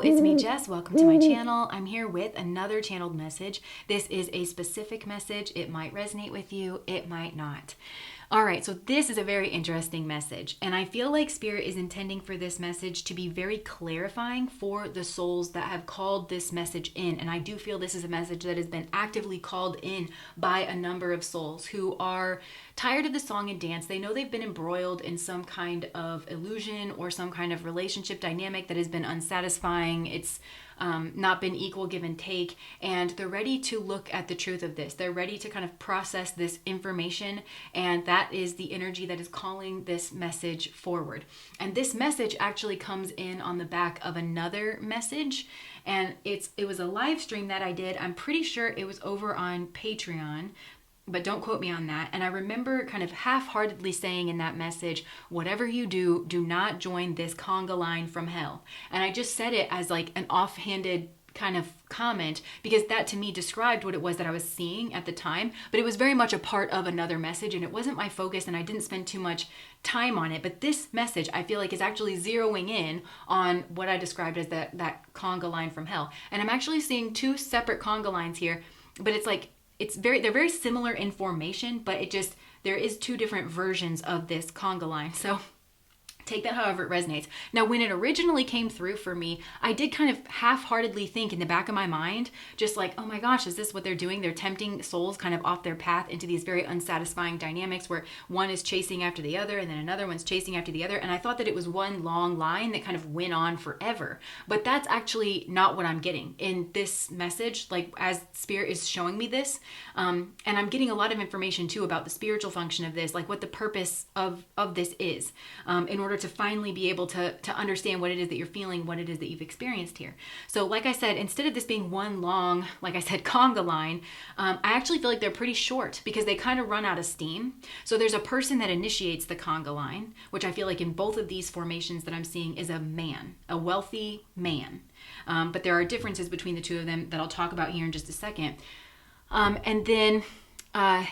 it's me, Jess. Welcome to my channel. I'm here with another channeled message. This is a specific message. It might resonate with you, it might not. All right, so this is a very interesting message, and I feel like Spirit is intending for this message to be very clarifying for the souls that have called this message in. And I do feel this is a message that has been actively called in by a number of souls who are tired of the song and dance. They know they've been embroiled in some kind of illusion or some kind of relationship dynamic that has been unsatisfying. It's not been equal give and take, and they're ready to look at the truth of this. They're ready to kind of process this information, and that is the energy that is calling this message forward. And this message actually comes in on the back of another message, and it was a live stream that I did. I'm pretty sure it was over on Patreon, but don't quote me on that. And I remember kind of half-heartedly saying in that message, whatever you do, do not join this conga line from hell. And I just said it as like an offhanded kind of comment because that to me described what it was that I was seeing at the time, but it was very much a part of another message and it wasn't my focus and I didn't spend too much time on it. But this message I feel like is actually zeroing in on what I described as that conga line from hell. And I'm actually seeing two separate conga lines here, but it's like they're very similar in formation, but there is two different versions of this conga line. So take that however it resonates. Now, when it originally came through for me, I did kind of half-heartedly think in the back of my mind, just like, oh my gosh, is this what they're doing? They're tempting souls kind of off their path into these very unsatisfying dynamics where one is chasing after the other and then another one's chasing after the other. And I thought that it was one long line that kind of went on forever. But that's actually not what I'm getting in this message, like as Spirit is showing me this. And I'm getting a lot of information too about the spiritual function of this, like what the purpose of this is, in order to finally be able to understand what it is that you're feeling, what it is that you've experienced here. So like I said, instead of this being one long, like I said, conga line, I actually feel like they're pretty short because they kind of run out of steam. So there's a person that initiates the conga line, which I feel like in both of these formations that I'm seeing is a man, a wealthy man. But there are differences between the two of them that I'll talk about here in just a second. And then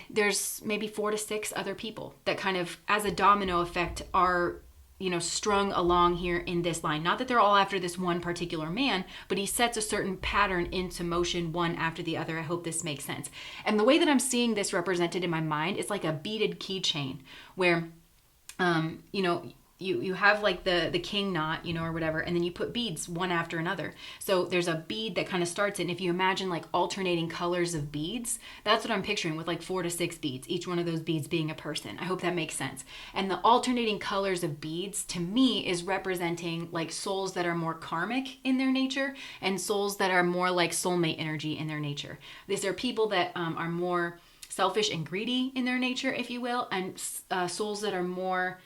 there's maybe 4 to 6 other people that kind of, as a domino effect, are strung along here in this line. Not that they're all after this one particular man, but he sets a certain pattern into motion one after the other. I hope this makes sense. And the way that I'm seeing this represented in my mind is like a beaded keychain where, you have like the king knot, or whatever, and then you put beads one after another. So there's a bead that kind of starts it. And if you imagine like alternating colors of beads, that's what I'm picturing with like 4 to 6 beads, each one of those beads being a person. I hope that makes sense. And the alternating colors of beads to me is representing like souls that are more karmic in their nature and souls that are more like soulmate energy in their nature. These are people that are more selfish and greedy in their nature, if you will, and souls that are more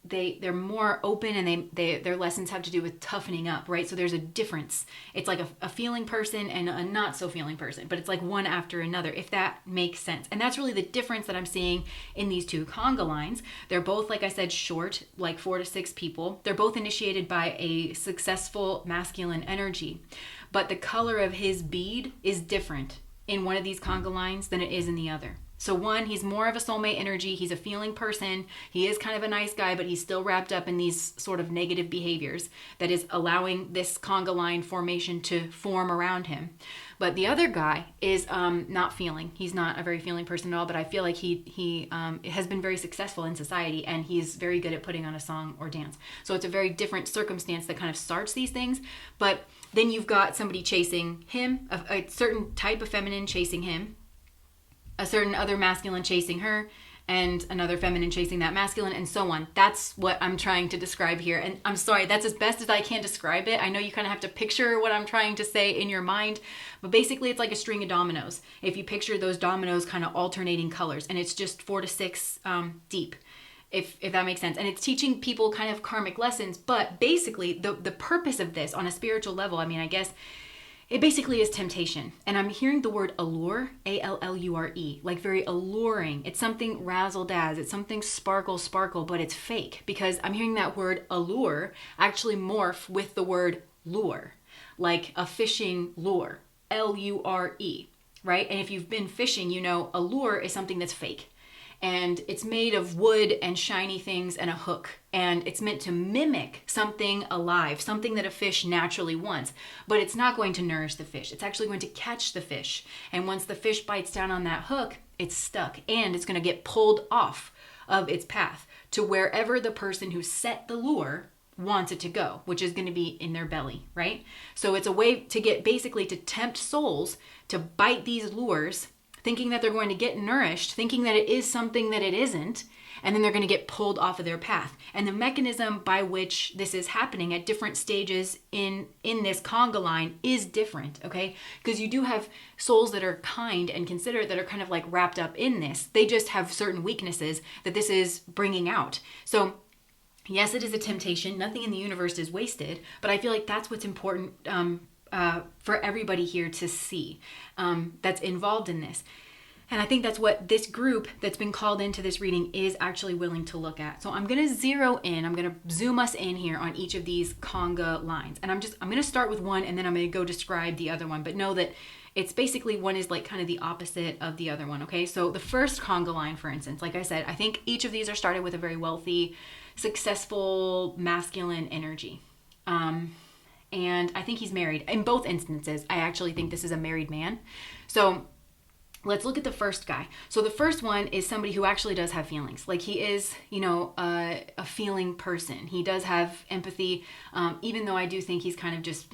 they're more open and their lessons have to do with toughening up, right? So there's a difference. It's like a feeling person and a not so feeling person, but it's like one after another, if that makes sense. And that's really the difference that I'm seeing in these two conga lines. They're both, like I said, short, like 4 to 6 people. They're both initiated by a successful masculine energy, but the color of his bead is different in one of these conga lines than it is in the other. So one, he's more of a soulmate energy. He's a feeling person. He is kind of a nice guy, but he's still wrapped up in these sort of negative behaviors that is allowing this conga line formation to form around him. But the other guy is not feeling. He's not a very feeling person at all, but I feel like he has been very successful in society and he's very good at putting on a song or dance. So it's a very different circumstance that kind of starts these things. But then you've got somebody chasing him, a certain type of feminine chasing him, a certain other masculine chasing her, and another feminine chasing that masculine, and so on. That's what I'm trying to describe here. And I'm sorry, that's as best as I can describe it. I know you kind of have to picture what I'm trying to say in your mind, but basically it's like a string of dominoes. If you picture those dominoes kind of alternating colors, and it's just 4 to 6 deep, if that makes sense. And it's teaching people kind of karmic lessons, but basically the purpose of this on a spiritual level, I guess, it basically is temptation. And I'm hearing the word allure, A-L-L-U-R-E, like very alluring. It's something razzle-dazz. It's something sparkle, but it's fake because I'm hearing that word allure actually morph with the word lure, like a fishing lure, L-U-R-E, right? And if you've been fishing, a lure is something that's fake. and it's made of wood and shiny things and a hook, and it's meant to mimic something alive, something that a fish naturally wants, but it's not going to nourish the fish. It's actually going to catch the fish, and once the fish bites down on that hook, it's stuck, and it's going to get pulled off of its path to wherever the person who set the lure wants it to go, which is going to be in their belly, right? So it's a way to get, basically to tempt souls to bite these lures, thinking that they're going to get nourished, thinking that it is something that it isn't, and then they're going to get pulled off of their path. And the mechanism by which this is happening at different stages in this conga line is different, okay? Because you do have souls that are kind and considerate that are kind of like wrapped up in this. They just have certain weaknesses that this is bringing out. So yes, it is a temptation. Nothing in the universe is wasted, but I feel like that's what's important for everybody here to see that's involved in this. And I think that's what this group that's been called into this reading is actually willing to look at. So I'm going to zero in, I'm going to zoom us in here on each of these conga lines. And I'm going to start with one, and then I'm going to go describe the other one. But know that it's basically one is like kind of the opposite of the other one, okay? So the first conga line, for instance, like I said, I think each of these are started with a very wealthy, successful, masculine energy. And I think he's married. In both instances, I actually think this is a married man. So let's look at the first guy. So the first one is somebody who actually does have feelings. Like he is, a feeling person. He does have empathy, even though I do think he's kind of just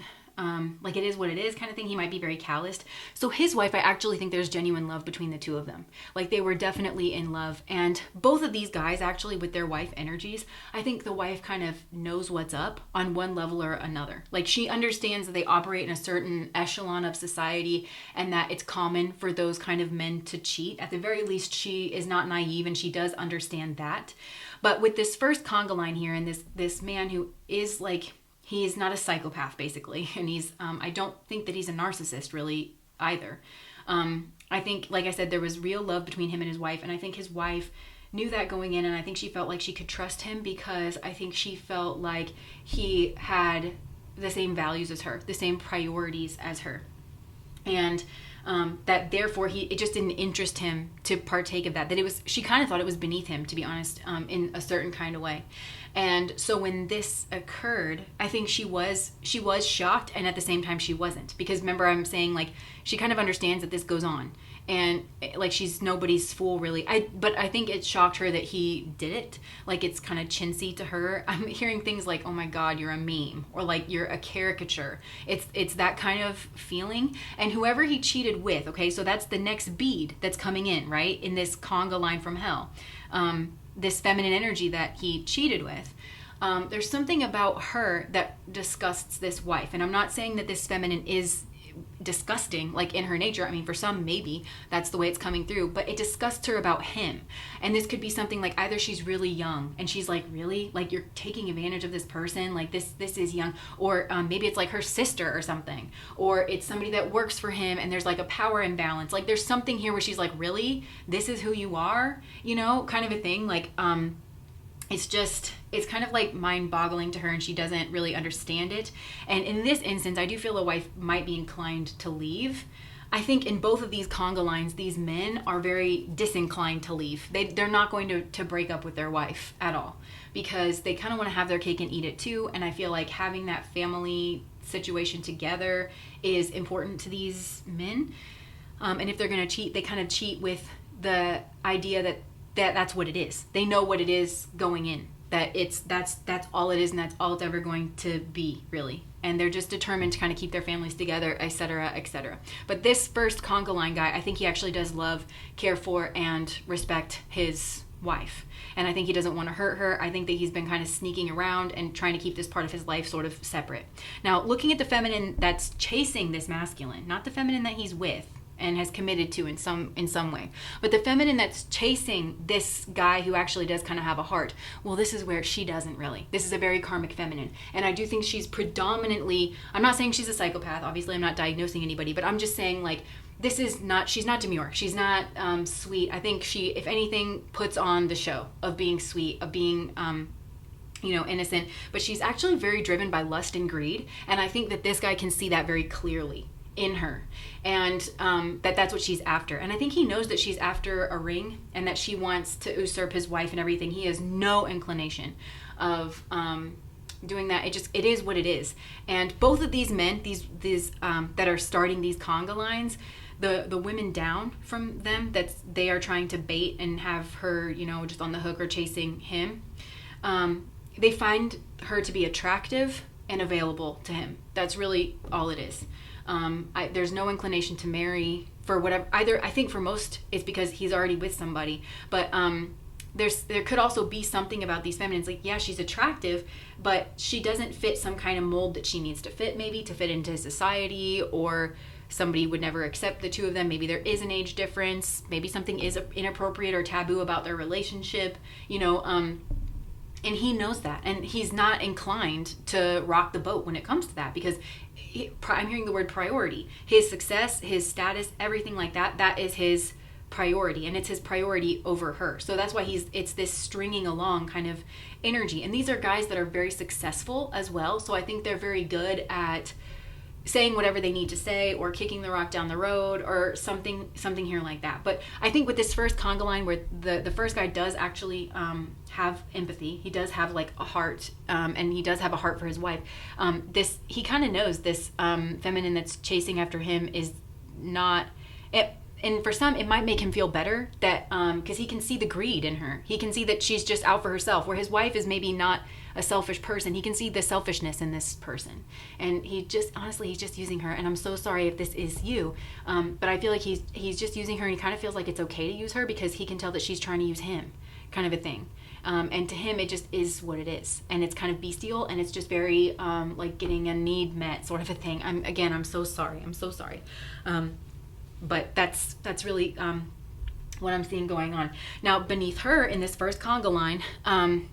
like it is what it is kind of thing. He might be very calloused. So his wife, I actually think there's genuine love between the two of them. Like they were definitely in love. And both of these guys actually with their wife energies, I think the wife kind of knows what's up on one level or another. Like she understands that they operate in a certain echelon of society and that it's common for those kind of men to cheat. At the very least, she is not naive and she does understand that. But with this first conga line here and this man who is like, he's not a psychopath, basically, and I don't think that he's a narcissist, really, either. I think, like I said, there was real love between him and his wife, and I think his wife knew that going in, and I think she felt like she could trust him because I think she felt like he had the same values as her, the same priorities as her. And that therefore it just didn't interest him to partake of that. She kind of thought it was beneath him, to be honest, in a certain kind of way. And so when this occurred, I think she was shocked, and at the same time she wasn't, because remember I'm saying like she kind of understands that this goes on, and like she's nobody's fool really. But I think it shocked her that he did it. Like it's kind of chintzy to her. I'm hearing things like, "Oh my God, you're a meme," or like "You're a caricature." It's that kind of feeling. And whoever he cheated with, okay, so that's the next bead that's coming in, right, in this conga line from hell. This feminine energy that he cheated with. There's something about her that disgusts this wife. And I'm not saying that this feminine is disgusting, like in her nature. I mean, for some, maybe that's the way it's coming through, but it disgusts her about him. And this could be something like either she's really young and she's like, really? Like you're taking advantage of this person? Like this is young. Or maybe it's like her sister or something. Or it's somebody that works for him and there's like a power imbalance. Like there's something here where she's like, really? This is who you are? Kind of a thing. Like, it's kind of like mind-boggling to her, and she doesn't really understand it. And in this instance, I do feel the wife might be inclined to leave. I think in both of these conga lines, these men are very disinclined to leave. They're not going to break up with their wife at all, because they kind of want to have their cake and eat it too. And I feel like having that family situation together is important to these men. And if they're going to cheat, they kind of cheat with the idea that that's what it is. They know what it is going in, that that's all it is, and that's all it's ever going to be, really. And they're just determined to kind of keep their families together, etc., etc. But this first conga line guy, I think he actually does love, care for, and respect his wife. And I think he doesn't want to hurt her. I think that he's been kind of sneaking around and trying to keep this part of his life sort of separate. Now, looking at the feminine that's chasing this masculine, not the feminine that he's with and has committed to in some way, but the feminine that's chasing this guy who actually does kind of have a heart, well, this is where she doesn't really. This is a very karmic feminine, and I do think she's predominantly, I'm not saying she's a psychopath, obviously I'm not diagnosing anybody, but I'm just saying like she's not demure, she's not sweet. I think she, if anything, puts on the show of being sweet, of being innocent, but she's actually very driven by lust and greed, and I think that this guy can see that very clearly in her, and that's what she's after. And I think he knows that she's after a ring and that she wants to usurp his wife and everything. He has no inclination of doing that. It is what it is. And both of these men, these that are starting these conga lines, the women down from them that they are trying to bait and have her, just on the hook or chasing him, they find her to be attractive and available to him. That's really all it is. There's no inclination to marry for whatever. Either I think for most it's because he's already with somebody, but there could also be something about these feminines, like, yeah, she's attractive, but she doesn't fit some kind of mold that she needs to fit, maybe to fit into society, or somebody would never accept the two of them. Maybe there is an age difference. Maybe something is inappropriate or taboo about their relationship, and he knows that, and he's not inclined to rock the boat when it comes to that, because I'm hearing the word priority. His success, his status, everything like that, that is his priority, and it's his priority over her. So that's why it's this stringing along kind of energy. And these are guys that are very successful as well. So I think they're very good at saying whatever they need to say, or kicking the rock down the road, or something here like that. But I think with this first conga line, where the first guy does actually have empathy, he does have like a heart, and he does have a heart for his wife. He kind of knows this feminine that's chasing after him is not it. And for some, it might make him feel better that because he can see the greed in her. He can see that she's just out for herself, where his wife is maybe not a selfish person. He can see the selfishness in this person, and he's just using her. And I'm so sorry if this is you, but I feel like he's just using her, and he kind of feels like it's okay to use her because he can tell that she's trying to use him, kind of a thing. And to him, it just is what it is, and it's kind of bestial, and it's just very like getting a need met sort of a thing. I'm so sorry. But that's really what I'm seeing going on. Now, beneath her in this first conga line,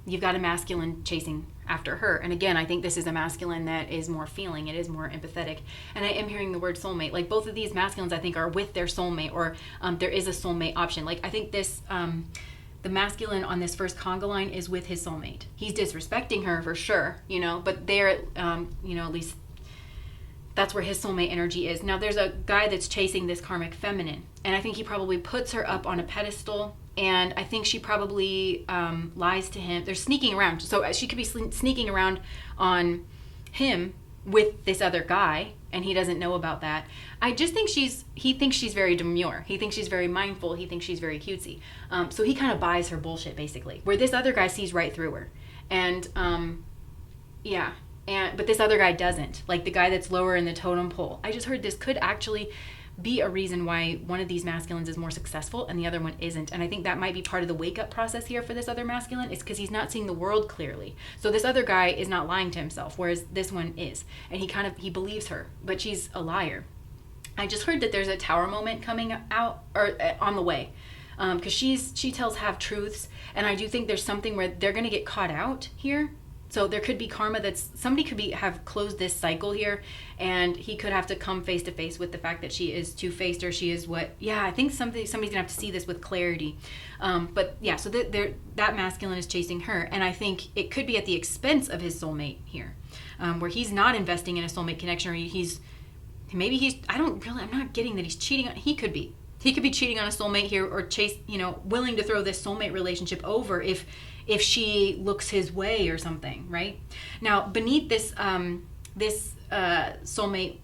you've got a masculine chasing after her. And again, I think this is a masculine that is more feeling. It is more empathetic. And I am hearing the word soulmate. Like, both of these masculines, I think, are with their soulmate, or there is a soulmate option. Like, I think this, the masculine on this first conga line is with his soulmate. He's disrespecting her for sure, but they're, at least that's where his soulmate energy is. Now, there's a guy that's chasing this karmic feminine, and I think he probably puts her up on a pedestal, and I think she probably lies to him. They're sneaking around. So she could be sneaking around on him with this other guy, and he doesn't know about that. I just think he thinks she's very demure. He thinks she's very mindful. He thinks she's very cutesy. So he kind of buys her bullshit, basically, where this other guy sees right through her. And, yeah. But this other guy doesn't, like the guy that's lower in the totem pole. I just heard this could actually be a reason why one of these masculines is more successful and the other one isn't. And I think that might be part of the wake-up process here for this other masculine, is because he's not seeing the world clearly. So this other guy is not lying to himself, whereas this one is. And he believes her, but she's a liar. I just heard that there's a tower moment coming out, or on the way. Because she tells half-truths, and I do think there's something where they're going to get caught out here. So there could be karma somebody could have closed this cycle here, and he could have to come face to face with the fact that she is two-faced, or she is I think somebody's gonna have to see this with clarity. But yeah, so that masculine is chasing her, and I think it could be at the expense of his soulmate here, where he's not investing in a soulmate connection, or I'm not getting that he's cheating on. He could be cheating on a soulmate here, or willing to throw this soulmate relationship over if she looks his way or something, right? Now, beneath this soulmate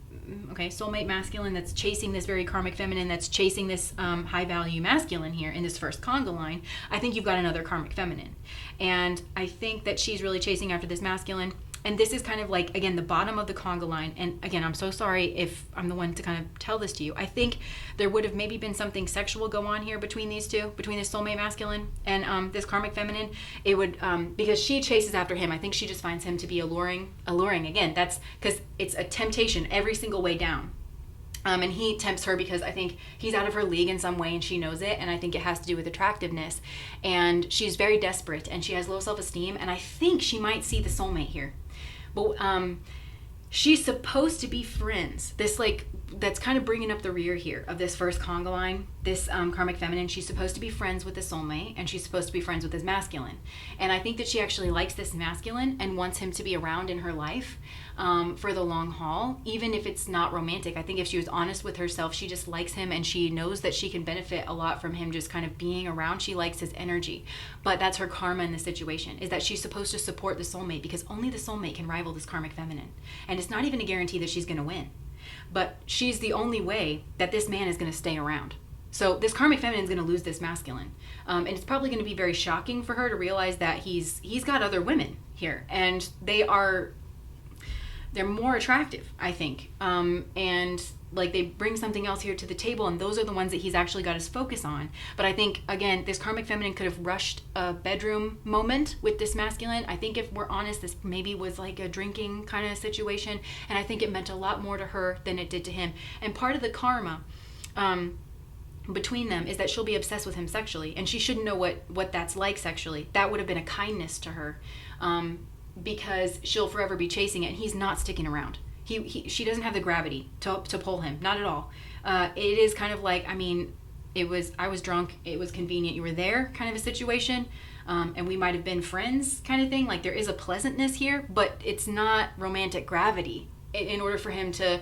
masculine that's chasing this very karmic feminine, that's chasing this high value masculine here in this first conga line, I think you've got another karmic feminine. And I think that she's really chasing after this masculine. And this is kind of like, again, the bottom of the conga line. And again, I'm so sorry if I'm the one to kind of tell this to you. I think there would have maybe been something sexual go on here between these two, between this soulmate masculine and this karmic feminine. It would, because she chases after him. I think she just finds him to be alluring. Again, that's because it's a temptation every single way down. And he tempts her because I think he's out of her league in some way, and she knows it. And I think it has to do with attractiveness. And she's very desperate, and she has low self-esteem. And I think she might see the soulmate here. But she's supposed to be friends. This like that's kind of bringing up the rear here of this first conga line. This karmic feminine, she's supposed to be friends with the soulmate, and she's supposed to be friends with this masculine. And I think that she actually likes this masculine and wants him to be around in her life for the long haul, even if it's not romantic. I think if she was honest with herself, she just likes him, and she knows that she can benefit a lot from him just kind of being around. She likes his energy. But that's her karma in this situation, is that she's supposed to support the soulmate, because only the soulmate can rival this karmic feminine. And it's not even a guarantee that she's going to win. But she's the only way that this man is going to stay around. So this karmic feminine is going to lose this masculine. And it's probably going to be very shocking for her to realize that he's got other women here. And they're more attractive, I think. And like they bring something else here to the table, and those are the ones that he's actually got his focus on. But I think, again, this karmic feminine could have rushed a bedroom moment with this masculine. I think if we're honest, this maybe was like a drinking kind of situation, and I think it meant a lot more to her than it did to him. And part of the karma between them is that she'll be obsessed with him sexually, and she shouldn't know what that's like sexually. That would have been a kindness to her, because she'll forever be chasing it, and he's not sticking around. She doesn't have the gravity to pull him, not at all. It is kind of like, I mean, I was drunk, it was convenient, you were there kind of a situation, and we might have been friends kind of thing. Like there is a pleasantness here, but it's not romantic gravity in order for him to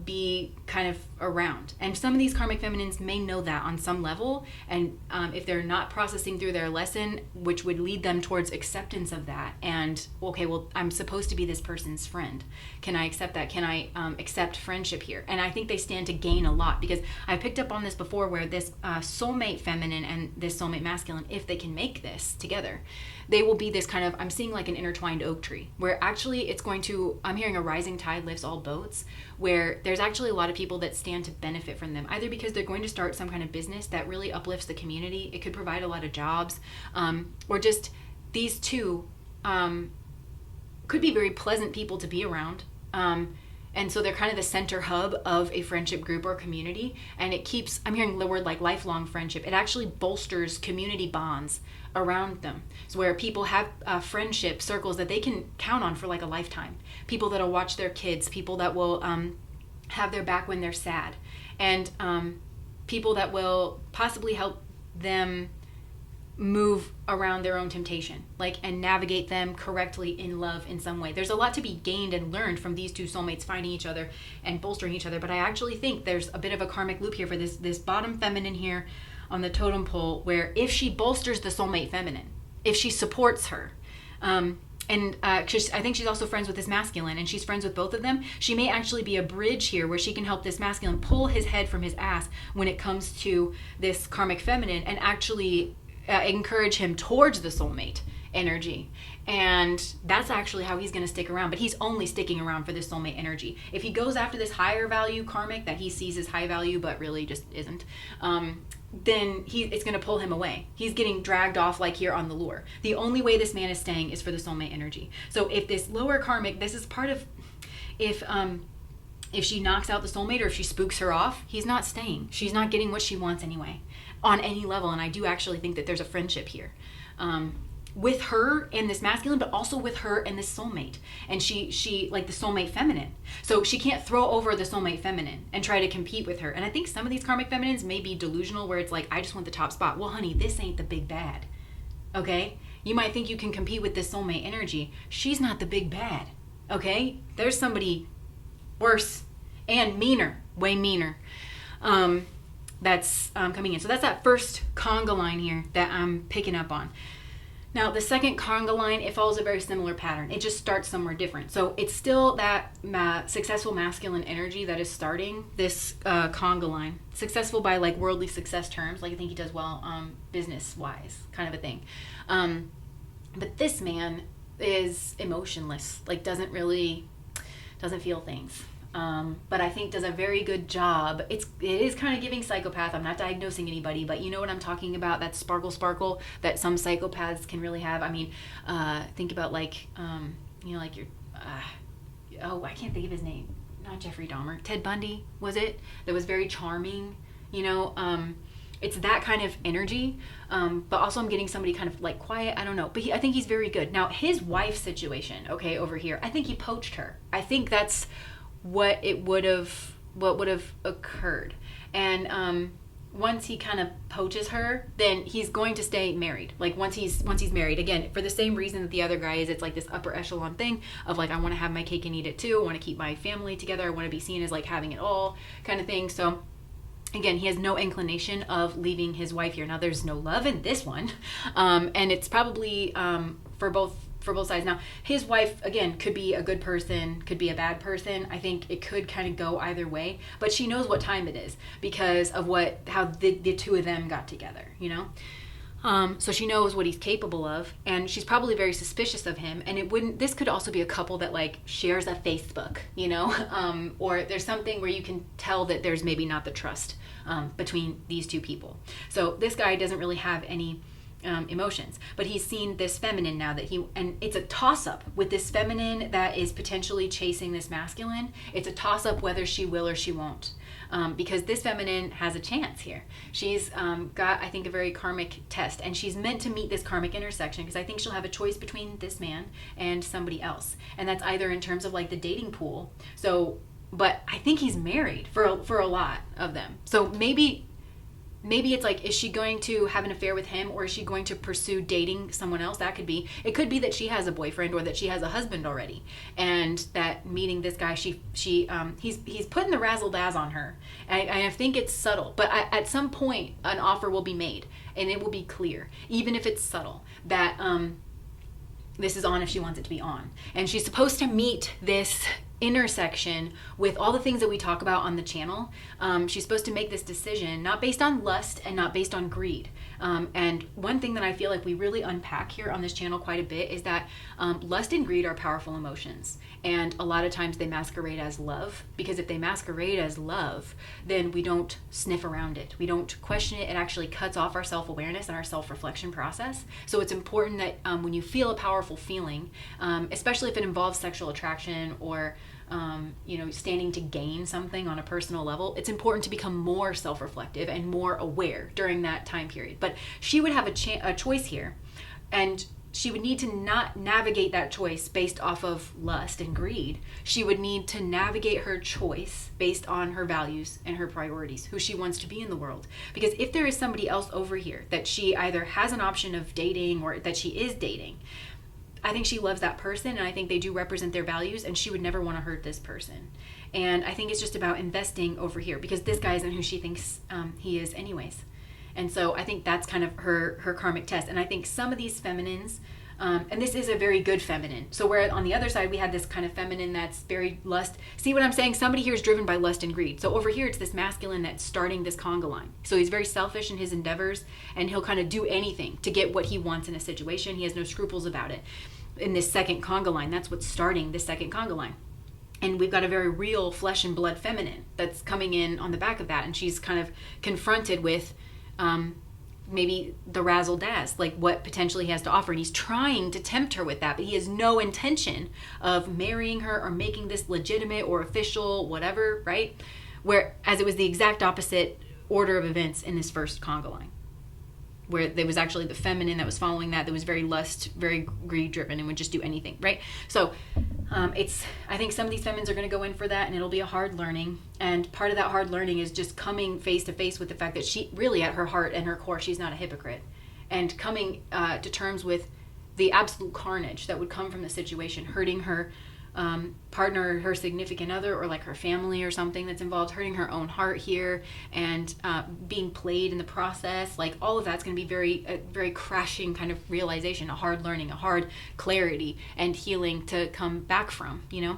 be kind of around. And some of these karmic feminines may know that on some level, and if they're not processing through their lesson, which would lead them towards acceptance of that, and okay, well, I'm supposed to be this person's friend, can I accept that? Can I accept friendship here? And I think they stand to gain a lot, because I picked up on this before, where this soulmate feminine and this soulmate masculine, if they can make this together, they will be this kind of, I'm seeing like an intertwined oak tree, where actually it's going to, I'm hearing a rising tide lifts all boats, where there's actually a lot of people that stand to benefit from them, either because they're going to start some kind of business that really uplifts the community. It could provide a lot of jobs, or just these two could be very pleasant people to be around. And so they're kind of the center hub of a friendship group or community. And it keeps, I'm hearing the word like lifelong friendship. It actually bolsters community bonds around them. So where people have friendship circles that they can count on for like a lifetime. People that'll watch their kids, people that will have their back when they're sad. And people that will possibly help them move around their own temptation, like, and navigate them correctly in love in some way. There's a lot to be gained and learned from these two soulmates finding each other and bolstering each other. But I actually think there's a bit of a karmic loop here for this bottom feminine here on the totem pole, where if she bolsters the soulmate feminine, if she supports her, I think she's also friends with this masculine, and she's friends with both of them, she may actually be a bridge here where she can help this masculine pull his head from his ass when it comes to this karmic feminine, and actually encourage him towards the soulmate energy. And that's actually how he's going to stick around. But he's only sticking around for this soulmate energy. If he goes after this higher value karmic that he sees as high value but really just isn't, then it's going to pull him away. He's getting dragged off like here on the lure. The only way this man is staying is for the soulmate energy. So if this lower karmic, this is part of, if she knocks out the soulmate, or if she spooks her off, he's not staying. She's not getting what she wants anyway on any level. And I do actually think that there's a friendship here with her and this masculine, but also with her and this soulmate. And she like the soulmate feminine. So she can't throw over the soulmate feminine and try to compete with her. And I think some of these karmic feminines may be delusional, where it's like, I just want the top spot. Well, honey, this ain't the big bad. Okay? You might think you can compete with this soulmate energy. She's not the big bad. Okay? There's somebody worse and meaner, way meaner, that's coming in. So that's that first conga line here that I'm picking up on. Now, the second conga line, it follows a very similar pattern. It just starts somewhere different. So it's still that successful masculine energy that is starting this conga line. Successful by like worldly success terms, like I think he does well business-wise, kind of a thing. But this man is emotionless, like doesn't feel things. But I think does a very good job. It is kind of giving psychopath. I'm not diagnosing anybody, but you know what I'm talking about, that sparkle that some psychopaths can really have. I mean, think about like, like your, I can't think of his name. Not Jeffrey Dahmer. Ted Bundy, was it? That was very charming, it's that kind of energy. But also I'm getting somebody kind of like quiet. I don't know. But I think he's very good. Now, his wife's situation, okay, over here, I think he poached her. I think that's what would have occurred. And once he kind of poaches her, then he's going to stay married. Like once he's married, again, for the same reason that the other guy is, it's like this upper echelon thing of like, I want to have my cake and eat it too. I want to keep my family together. I want to be seen as like having it all kind of thing. So again, he has no inclination of leaving his wife here. Now, there's no love in this one, and it's probably for both sides. Now, his wife, again, could be a good person, could be a bad person. I think it could kind of go either way, but she knows what time it is because of how the two of them got together, you know? So she knows what he's capable of, and she's probably very suspicious of him. And this could also be a couple that like shares a Facebook, you know, or there's something where you can tell that there's maybe not the trust between these two people. So this guy doesn't really have any emotions, but he's seen this feminine now and it's a toss-up with this feminine that is potentially chasing this masculine. It's a toss-up whether she will or she won't. Because this feminine has a chance here. She's got, I think, a very karmic test, and she's meant to meet this karmic intersection because I think she'll have a choice between this man and somebody else, and that's either in terms of like the dating pool. So, but I think he's married for a lot of them. So maybe it's like, is she going to have an affair with him, or is she going to pursue dating someone else? That could be. It could be that she has a boyfriend or that she has a husband already, and that meeting this guy, he's putting the razzle dazz on her. I think it's subtle, but at some point an offer will be made, and it will be clear, even if it's subtle, that this is on if she wants it to be on, and she's supposed to meet this intersection with all the things that we talk about on the channel. She's supposed to make this decision not based on lust and not based on greed. And one thing that I feel like we really unpack here on this channel quite a bit is that lust and greed are powerful emotions, and a lot of times they masquerade as love, because if they masquerade as love, then we don't sniff around it, we don't question it. It actually cuts off our self-awareness and our self-reflection process. So it's important that when you feel a powerful feeling, especially if it involves sexual attraction or standing to gain something on a personal level, it's important to become more self-reflective and more aware during that time period. But she would have a choice here, and she would need to not navigate that choice based off of lust and greed. She would need to navigate her choice based on her values and her priorities, who she wants to be in the world. Because if there is somebody else over here that she either has an option of dating or that she is dating, I think she loves that person, and I think they do represent their values, and she would never want to hurt this person. And I think it's just about investing over here, because this guy isn't who she thinks he is anyways. And so I think that's kind of her karmic test. And I think some of these feminines, and this is a very good feminine. So where on the other side we had this kind of feminine that's very lust. See what I'm saying? Somebody here is driven by lust and greed. So over here it's this masculine that's starting this conga line. So he's very selfish in his endeavors, and he'll kind of do anything to get what he wants in a situation. He has no scruples about it. In this second conga line, that's what's starting this second conga line. And we've got a very real flesh and blood feminine that's coming in on the back of that, and she's kind of confronted with maybe the razzle dazz, like what potentially he has to offer, and he's trying to tempt her with that, but he has no intention of marrying her or making this legitimate or official, whatever, right? Whereas it was the exact opposite order of events in this first conga line, where there was actually the feminine that was following that was very lust, very greed driven, and would just do anything, right? So I think some of these feminines are going to go in for that, and it'll be a hard learning. And part of that hard learning is just coming face to face with the fact that she really, at her heart and her core, she's not a hypocrite, and coming to terms with the absolute carnage that would come from the situation, hurting her partner, her significant other, or like her family or something that's involved, hurting her own heart here, and being played in the process. Like all of that's going to be a very crashing kind of realization, a hard learning, a hard clarity and healing to come back from, you know?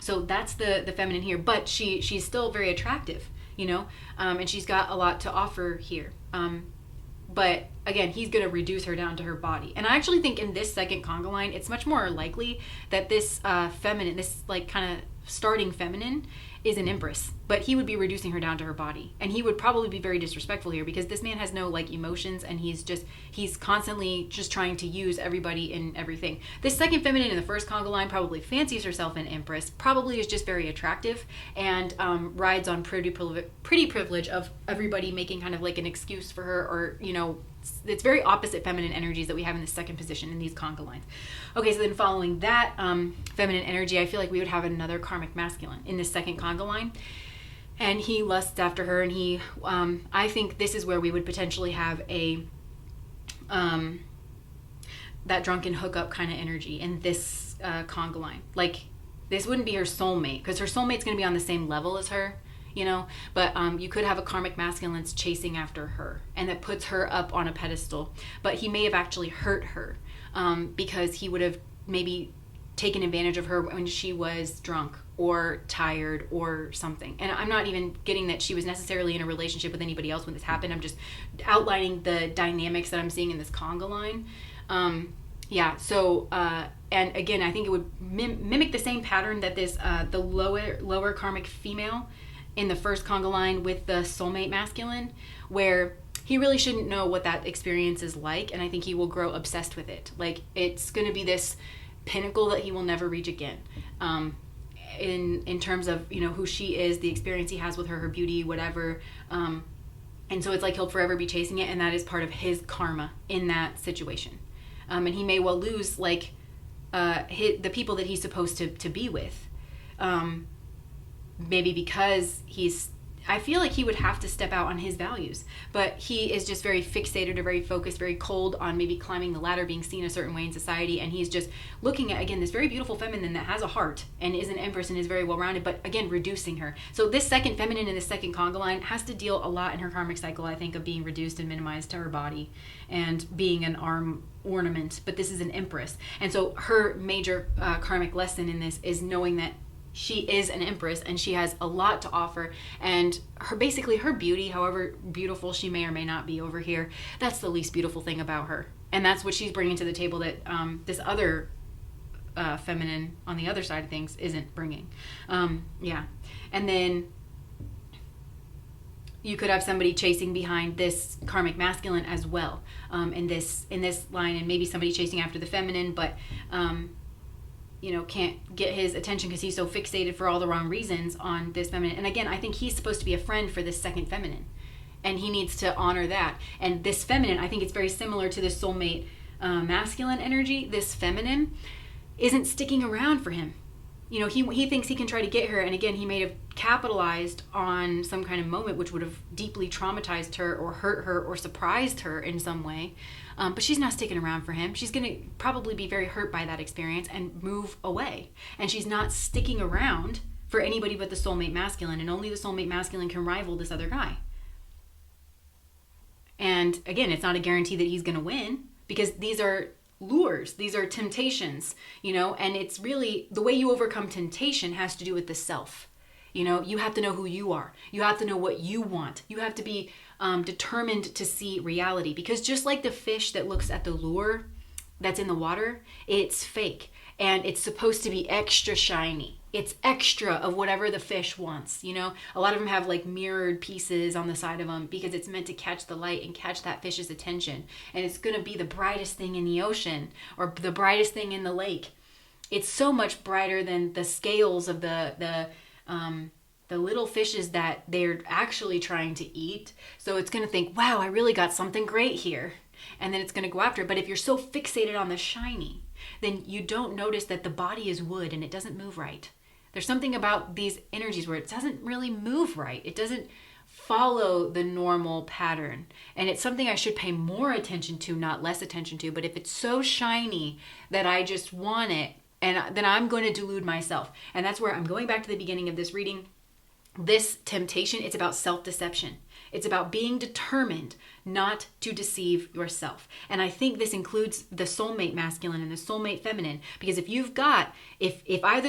So that's the feminine here, but she's still very attractive, you know? And she's got a lot to offer here. But again, he's going to reduce her down to her body. And I actually think in this second conga line, it's much more likely that this feminine, this like kind of starting feminine is an empress, but he would be reducing her down to her body, and he would probably be very disrespectful here because this man has no like emotions, and he's constantly just trying to use everybody in everything. This second feminine in the first conga line probably fancies herself an empress, probably is just very attractive, and rides on pretty privilege of everybody making kind of like an excuse for her, or it's very opposite feminine energies that we have in the second position in these conga lines. Okay, so then following that feminine energy, I feel like we would have another karmic masculine in this second conga line, and he lusts after her, and he I think this is where we would potentially have a that drunken hookup kind of energy in this conga line. Like, this wouldn't be her soulmate, because her soulmate's going to be on the same level as her, but you could have a karmic masculine that's chasing after her, and that puts her up on a pedestal, but he may have actually hurt her because he would have maybe taken advantage of her when she was drunk or tired or something. And I'm not even getting that she was necessarily in a relationship with anybody else when this happened. I'm just outlining the dynamics that I'm seeing in this conga line. And again, I think it would mimic the same pattern that this the lower karmic female in the first conga line with the soulmate masculine, where he really shouldn't know what that experience is like, and I think he will grow obsessed with it. Like, it's going to be this pinnacle that he will never reach again. In terms of who she is, the experience he has with her beauty, whatever. And so it's like he'll forever be chasing it, and that is part of his karma in that situation. And he may well lose like the people that he's supposed to be with. Maybe because I feel like he would have to step out on his values, but he is just very fixated or very focused, very cold on maybe climbing the ladder, being seen a certain way in society, and he's just looking at, again, this very beautiful feminine that has a heart and is an empress and is very well-rounded, but again, reducing her. So this second feminine in the second conga line has to deal a lot in her karmic cycle, I think, of being reduced and minimized to her body and being an arm ornament, but this is an empress. And so her major karmic lesson in this is knowing that she is an empress and she has a lot to offer, and her beauty, however beautiful she may or may not be over here, that's the least beautiful thing about her, and that's what she's bringing to the table that this other feminine on the other side of things isn't bringing. And then you could have somebody chasing behind this karmic masculine as well in this line, and maybe somebody chasing after the feminine, but can't get his attention because he's so fixated for all the wrong reasons on this feminine. And again, I think he's supposed to be a friend for this second feminine, and he needs to honor that. And this feminine, I think it's very similar to this soulmate masculine energy. This feminine isn't sticking around for him. He thinks he can try to get her, and again, he may have capitalized on some kind of moment which would have deeply traumatized her or hurt her or surprised her in some way. But she's not sticking around for him. She's going to probably be very hurt by that experience and move away. And she's not sticking around for anybody but the soulmate masculine, and only the soulmate masculine can rival this other guy. And again, it's not a guarantee that he's going to win, because these are lures, these are temptations, and it's really the way you overcome temptation has to do with the self. You have to know who you are. You have to know what you want. You have to be determined to see reality, because just like the fish that looks at the lure that's in the water, it's fake, and it's supposed to be extra shiny. It's extra of whatever the fish wants. A lot of them have like mirrored pieces on the side of them because it's meant to catch the light and catch that fish's attention, and it's going to be the brightest thing in the ocean or the brightest thing in the lake. It's so much brighter than the scales of the little fishes that they're actually trying to eat. So it's going to think, wow, I really got something great here. And then it's going to go after it. But if you're so fixated on the shiny, then you don't notice that the body is wood and it doesn't move right. There's something about these energies where it doesn't really move right. It doesn't follow the normal pattern. And it's something I should pay more attention to, not less attention to. But if it's so shiny that I just want it, and then I'm going to delude myself. And that's where I'm going back to the beginning of this reading. This temptation, it's about self-deception. It's about being determined not to deceive yourself. And I think this includes the soulmate masculine and the soulmate feminine, because if either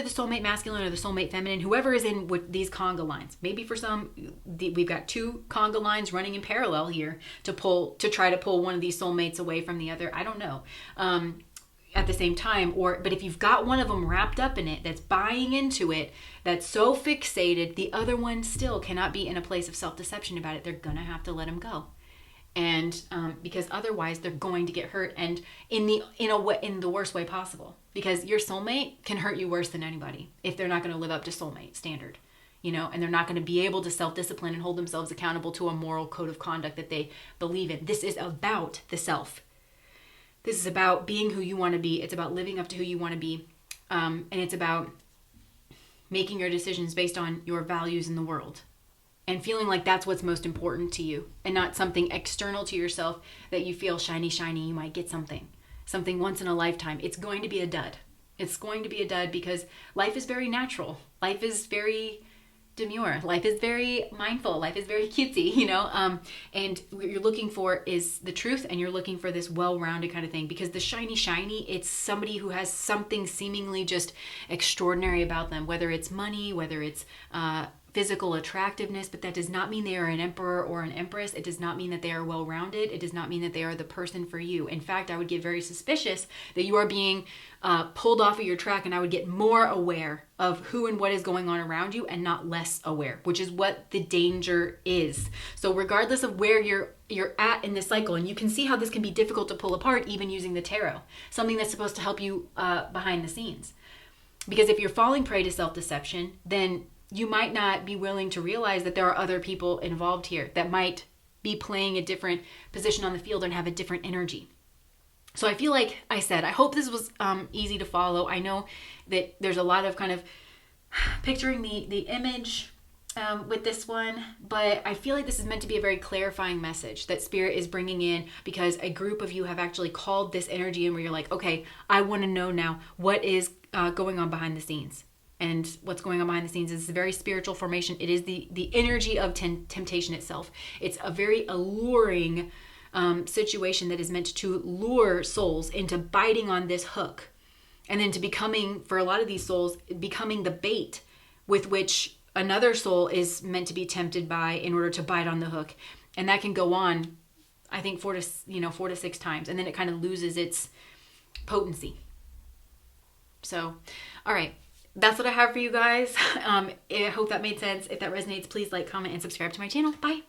the soulmate masculine or the soulmate feminine, whoever is in with these conga lines, maybe for some, we've got two conga lines running in parallel here to try to pull one of these soulmates away from the other. I don't know. at the same time, but if you've got one of them wrapped up in it, that's buying into it, that's so fixated, the other one still cannot be in a place of self-deception about it. They're gonna have to let them go, and because otherwise they're going to get hurt, and in the worst way possible. Because your soulmate can hurt you worse than anybody if they're not going to live up to soulmate standard, and they're not going to be able to self-discipline and hold themselves accountable to a moral code of conduct that they believe in. This is about the self. This is about being who you want to be. It's about living up to who you want to be. And it's about making your decisions based on your values in the world and feeling like that's what's most important to you, and not something external to yourself that you feel shiny, you might get something once in a lifetime. It's going to be a dud. It's going to be a dud because life is very natural. Life is very demure. Life is very mindful. Life is very cutesy, and what you're looking for is the truth, and you're looking for this well-rounded kind of thing, because the shiny, it's somebody who has something seemingly just extraordinary about them, whether it's money, whether it's physical attractiveness, but that does not mean they are an emperor or an empress. It does not mean that they are well-rounded. It does not mean that they are the person for you. In fact, I would get very suspicious that you are being pulled off of your track, and I would get more aware of who and what is going on around you and not less aware, which is what the danger is. So regardless of where you're at in this cycle, and you can see how this can be difficult to pull apart even using the tarot, something that's supposed to help you behind the scenes. Because if you're falling prey to self-deception, then you might not be willing to realize that there are other people involved here that might be playing a different position on the field and have a different energy. So I feel like I said, I hope this was easy to follow. I know that there's a lot of kind of picturing the image with this one, but I feel like this is meant to be a very clarifying message that Spirit is bringing in, because a group of you have actually called this energy in where you're like, okay, I want to know now what is going on behind the scenes. And what's going on behind the scenes is a very spiritual formation. It is the energy of temptation itself. It's a very alluring situation that is meant to lure souls into biting on this hook, and then to becoming, for a lot of these souls, becoming the bait with which another soul is meant to be tempted by in order to bite on the hook. And that can go on, I think, 4 to 6 times, and then it kind of loses its potency. So, all right. That's what I have for you guys. I hope that made sense. If that resonates, please like, comment, and subscribe to my channel. Bye.